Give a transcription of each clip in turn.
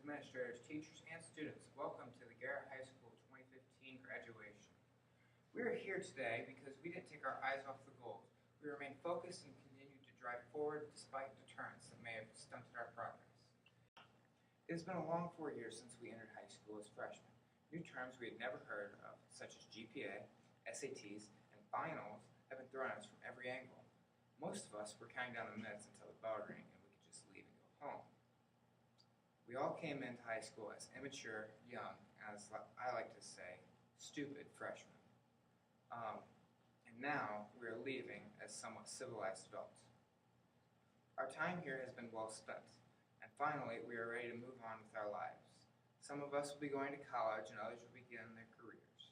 administrators, teachers, and students, welcome to the Garrett High School 2015 graduation. We are here today because we didn't take our eyes off the goals. We remain focused and continue to drive forward despite deterrents that may have stunted our progress. It has been a long 4 years since we entered high school as freshmen. New terms we had never heard of, such as GPA, SATs, and finals, have been thrown at us from every angle. Most of us were counting down the minutes until the bell rang and we could just leave and go home. We all came into high school as immature, young, and as I like to say, stupid freshmen. And now we are leaving as somewhat civilized adults. Our time here has been well spent, and finally we are ready to move on with our lives. Some of us will be going to college and others will begin their careers.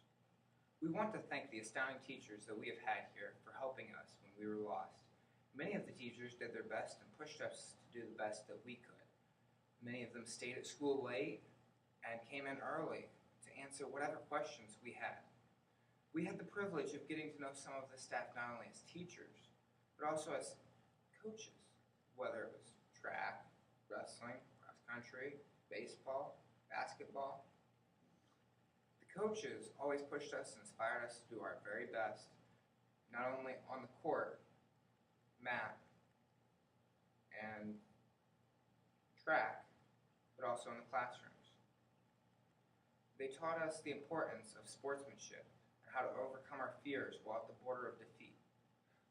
We want to thank the astounding teachers that we have had here for helping us when we were lost. Many of the teachers did their best and pushed us to do the best that we could. Many of them stayed at school late and came in early to answer whatever questions we had. We had the privilege of getting to know some of the staff not only as teachers, but also as coaches, whether it was track, wrestling, cross country, baseball, basketball. The coaches always pushed us and inspired us to do our very best, not only on the court, mat, and track, but also in the classrooms. They taught us the importance of sportsmanship and how to overcome our fears while at the border of defeat.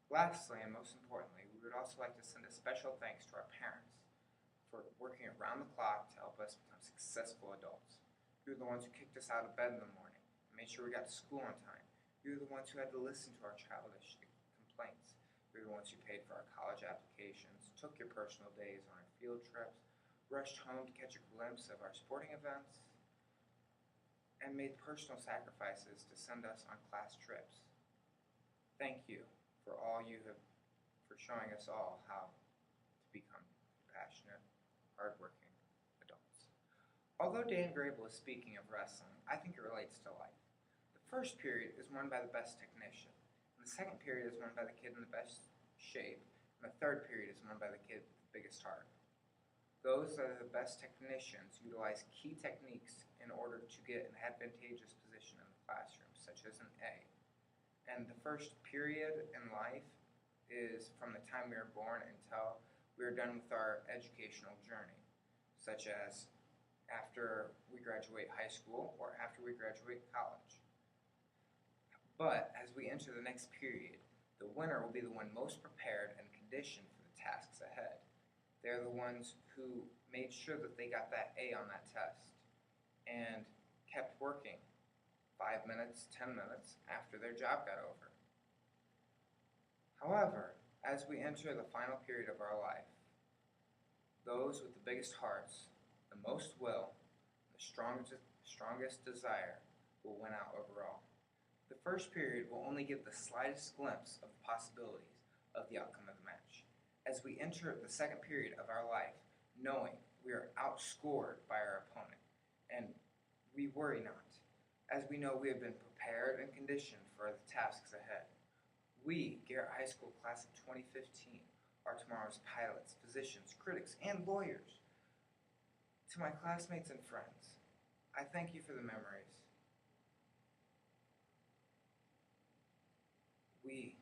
Lastly, and most importantly, we would also like to send a special thanks to our parents for working around the clock to help us become successful adults. You were the ones who kicked us out of bed in the morning and made sure we got to school on time. You were the ones who had to listen to our childish complaints. You were the ones who paid for our college applications, took your personal days on our field trips, rushed home to catch a glimpse of our sporting events, and made personal sacrifices to send us on class trips. Thank you for all you have, for showing us all how to become passionate, hardworking adults. Although Dan Grable is speaking of wrestling, I think it relates to life. The first period is won by the best technician, and the second period is won by the kid in the best shape, and the third period is won by the kid with the biggest heart. Those that are the best technicians utilize key techniques in order to get an advantageous position in the classroom, such as an A. And the first period in life is from the time we are born until we are done with our educational journey, such as after we graduate high school or after we graduate college. But as we enter the next period, the winner will be the one most prepared and conditioned for the tasks ahead. They're the ones who made sure that they got that A on that test and kept working 5 minutes, 10 minutes after their job got over. However, as we enter the final period of our life, those with the biggest hearts, the most will, the strongest desire will win out overall. The first period will only give the slightest glimpse of the possibilities of the outcome of the match. As we enter the second period of our life, knowing we are outscored by our opponent, and we worry not, as we know we have been prepared and conditioned for the tasks ahead. We, Garrett High School Class of 2015, are tomorrow's pilots, physicians, critics, and lawyers. To my classmates and friends, I thank you for the memories. We